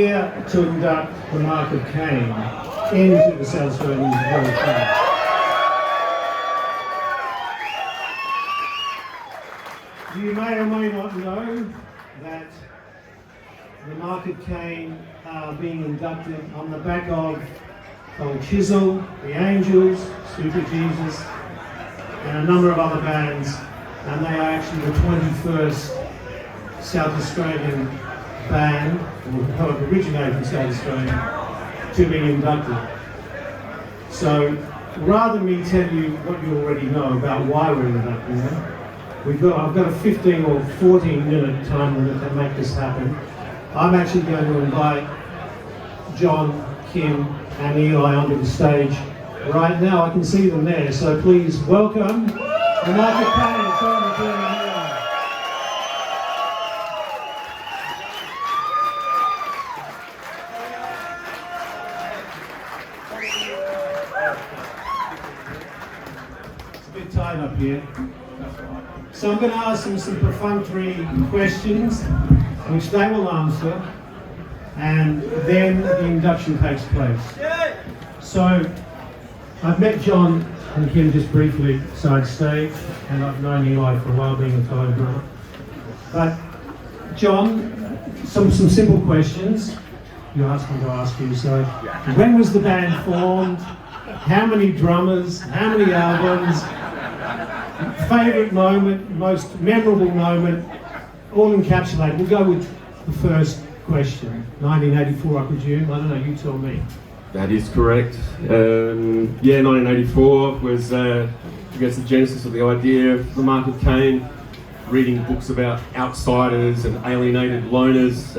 Here to induct the Mark of Cain into the South Australian Hall of Fame. You may or may not know that the Mark of Cain are being inducted on the back of Chisel, the Angels, Super Jesus, and a number of other bands, and they are actually the 21st South Australian band, or originated from South Australia, to be inducted. So rather than me tell you what you already know about why we're inducting them, I've got a 15 or 14 minute time limit to make this happen. I'm actually going to invite John, Kim and Eli onto the stage right now. I can see them there, so please welcome the Mark of Cain. It's a bit tight up here. So I'm going to ask them some perfunctory questions, which they will answer, and then the induction takes place. So I've met John and Kim just briefly side stage, and I've known Eli for a while, being a fellow drummer. But John, some simple questions you asked me to ask you. So when was the band formed? How many drummers? How many albums? Favourite moment, most memorable moment, all encapsulated. We'll go with the first question. 1984, I presume. I don't know, you tell me. That is correct. 1984 was, I guess, the genesis of the idea of the Mark of Cain, reading books about outsiders and alienated loners,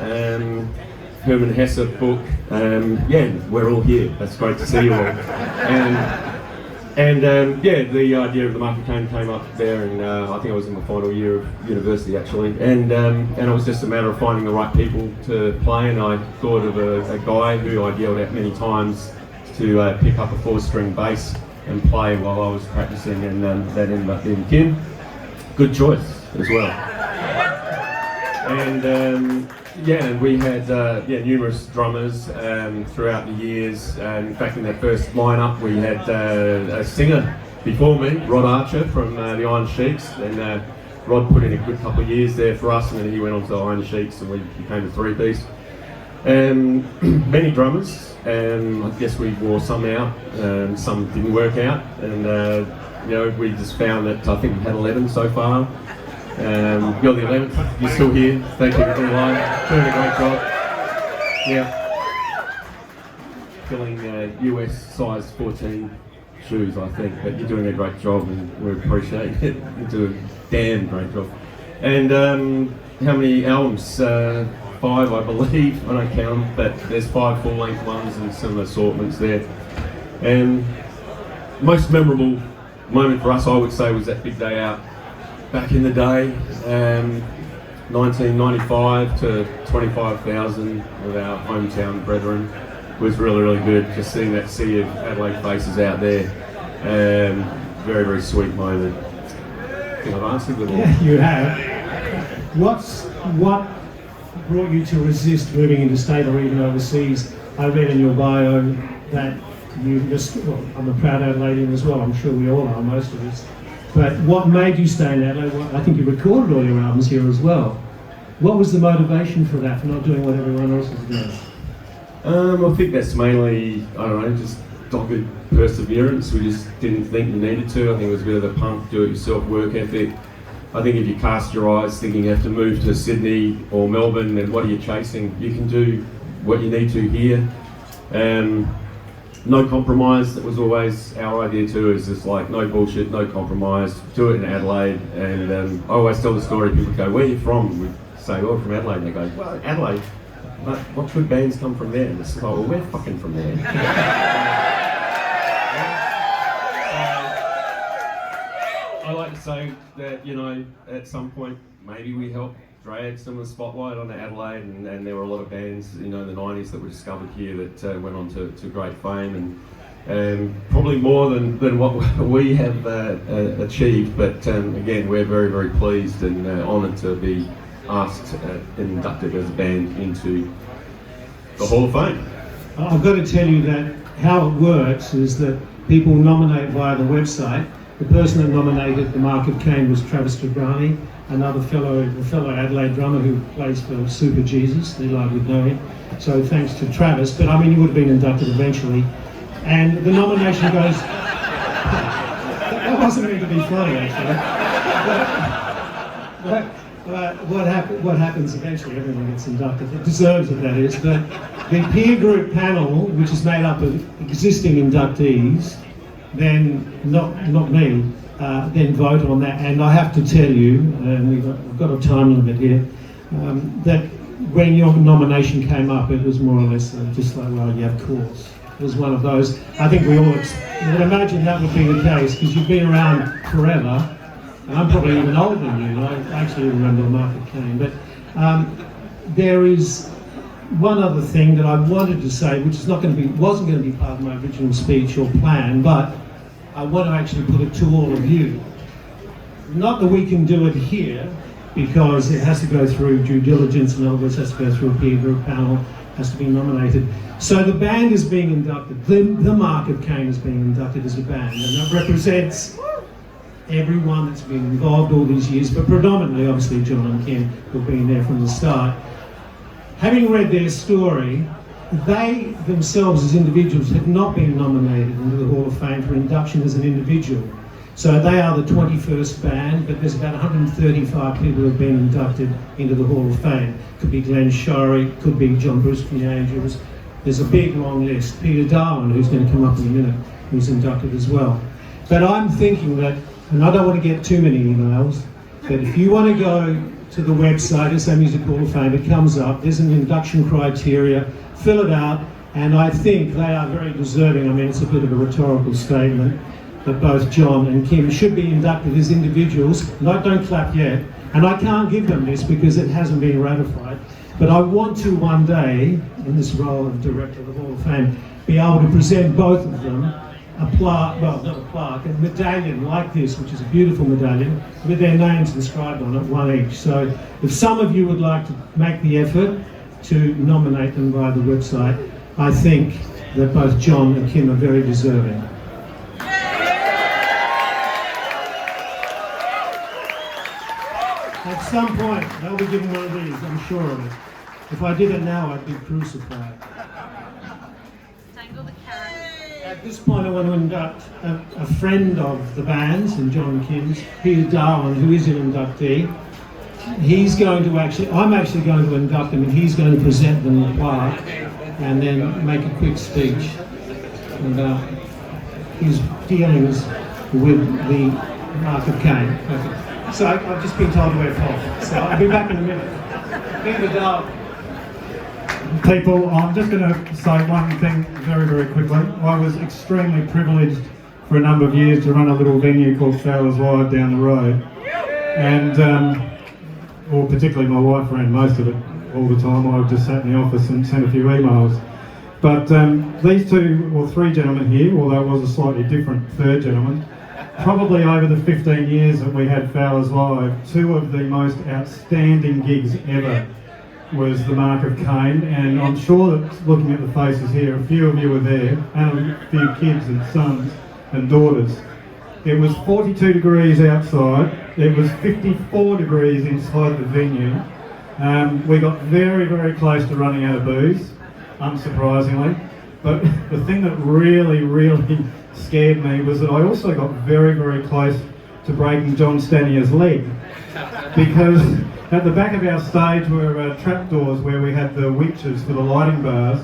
Herman Hesse book. We're all here. That's great to see you all. The idea of the Mark of Cain came up there, and I think I was in my final year of university actually, and it was just a matter of finding the right people to play, and I thought of a guy who I'd yelled at many times to pick up a 4-string bass and play while I was practicing, and that ended up being Kim. Good choice as well. And we had numerous drummers throughout the years. In fact, in that first lineup, we had a singer before me, Rod Archer from the Iron Sheiks, and Rod put in a good couple of years there for us, and then he went on to the Iron Sheiks, and we became a 3-piece. Many drummers, I guess we wore some out, some didn't work out, and we just found that I think we had 11 so far. You're the 11th, you're still here. Thank you for being alive. Doing a great job. Yeah. Filling US size 14 shoes, I think, but you're doing a great job and we appreciate it. You do a damn great job. And how many albums? 5, I believe. I don't count them, but there's 5 full-length ones and some assortments there. And most memorable moment for us, I would say, was that big day out. Back in the day, 1995 to 25,000 of our hometown brethren was really, really good. Just seeing that sea of Adelaide faces out there, very, very sweet moment. I think I've answered them all. Yeah, you have. What brought you to resist moving interstate or even overseas? I read in your bio that I'm a proud Adelaidean as well. I'm sure we all are, most of us. But what made you stay in Adelaide? I think you recorded all your albums here as well. What was the motivation for that, for not doing what everyone else was doing? I think that's mainly, just dogged perseverance. We just didn't think we needed to. I think it was a bit of a punk, do-it-yourself work ethic. I think if you cast your eyes thinking you have to move to Sydney or Melbourne, then what are you chasing? You can do what you need to here. No compromise, that was always our idea too, is just like no bullshit, no compromise, do it in Adelaide. And I always tell the story, people go, where are you from? We say, oh, from Adelaide. And they go, well, Adelaide, but what good bands come from there? And it's like, well, we're fucking from there. I like to say that, at some point, maybe we helped drag some of the spotlight on Adelaide, and there were a lot of bands, in the 90s that were discovered here that went on to great fame, and probably more than what we have achieved. But again, we're very, very pleased and honoured to be asked and inducted as a band into the Hall of Fame. I've got to tell you that how it works is that people nominate via the website. The person that nominated the Mark of Cain was Travis Tigrani, another fellow Adelaide drummer who plays for Super Jesus. Adelaide would know him. So thanks to Travis. But I mean, he would have been inducted eventually. And the nomination goes. That wasn't meant to be funny, actually. But what happens eventually? Everyone gets inducted. It deserves it, that is. But the peer group panel, which is made up of existing inductees, then not me, then vote on that. And I have to tell you, and we've got a time limit here, that when your nomination came up, it was more or less just like, well, yeah, of course. It was one of those. I think we all would imagine that would be the case because you've been around forever, and I'm probably even older than you. And I actually remember the Mark of Cain. But there is one other thing that I wanted to say, which wasn't going to be part of my original speech or plan, but I want to actually put it to all of you. Not that we can do it here, because it has to go through due diligence and all this, has to go through a peer group panel, has to be nominated. So the band is being inducted. The Mark of Cain is being inducted as a band, and that represents everyone that's been involved all these years, but predominantly, obviously, John and Kim, who've been there from the start. Having read their story, they themselves as individuals had not been nominated into the Hall of Fame for induction as an individual. So they are the 21st band, but there's about 135 people who have been inducted into the Hall of Fame. Could be Glenn Shorrock, could be John Bruce from the Angels. There's a big long list. Peter Darwin, who's going to come up in a minute, who's inducted as well. But I'm thinking that, and I don't want to get too many emails, but if you want to go to the website, SA Music Hall of Fame, it comes up, there's an induction criteria, fill it out, and I think they are very deserving. I mean, it's a bit of a rhetorical statement that both John and Kim should be inducted as individuals. Don't clap yet. And I can't give them this because it hasn't been ratified. But I want to one day, in this role of Director of the Hall of Fame, be able to present both of them a plaque, well, not a plaque, a medallion like this, which is a beautiful medallion, with their names inscribed on it, one each. So if some of you would like to make the effort to nominate them via the website, I think that both John and Kim are very deserving. At some point, they'll be given one of these, I'm sure of it. If I did it now, I'd be crucified. Tangle the carrot. At this point, I want to induct a friend of the band's and John and Kim's, Peter Darwin, who is an inductee. I'm actually going to induct him, and he's going to present them the plaque and then make a quick speech about his dealings with the Mark of Cain. So I've just been told to wear off. So I'll be back in a minute. Peter Darwin. People, I'm just going to say one thing very, very quickly. I was extremely privileged for a number of years to run a little venue called Fowler's Live down the road. And, or particularly my wife ran most of it all the time. I just sat in the office and sent a few emails. But these two or three gentlemen here, although it was a slightly different third gentleman, probably over the 15 years that we had Fowler's Live, two of the most outstanding gigs ever was the Mark of Cain, and I'm sure that looking at the faces here, a few of you were there, and a few kids and sons and daughters. It was 42 degrees outside, it was 54 degrees inside the venue. We got very, very close to running out of booze, unsurprisingly, but the thing that really, really scared me was that I also got very, very close to breaking John Stanier's leg, because at the back of our stage were trapdoors where we had the winches for the lighting bars,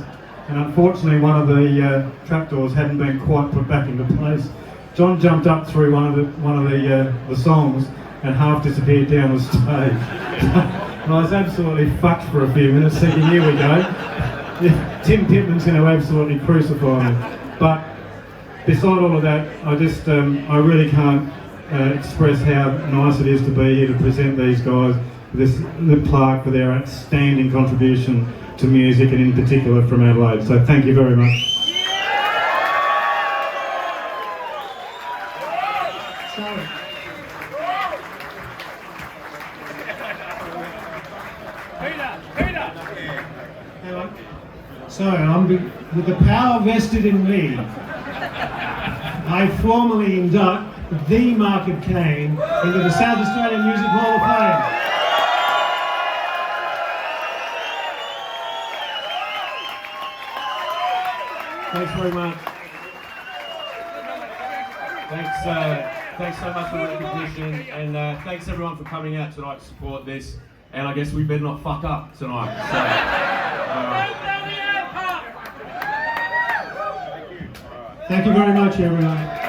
and unfortunately one of the trapdoors hadn't been quite put back into place. John jumped up through one of the songs and half disappeared down the stage. And I was absolutely fucked for a few minutes, thinking, here we go. Tim Pittman's going to absolutely crucify me. But beside all of that, I really can't express how nice it is to be here to present these guys the plaque for their outstanding contribution to music, and in particular from Adelaide. So thank you very much. So, with the power vested in me, I formally induct the Mark of Cain into the South Australian Music Hall of Fame. Thanks very much. Thanks so much for the recognition, and thanks everyone for coming out tonight to support this. And I guess we better not fuck up tonight. So, thank you very much, everyone.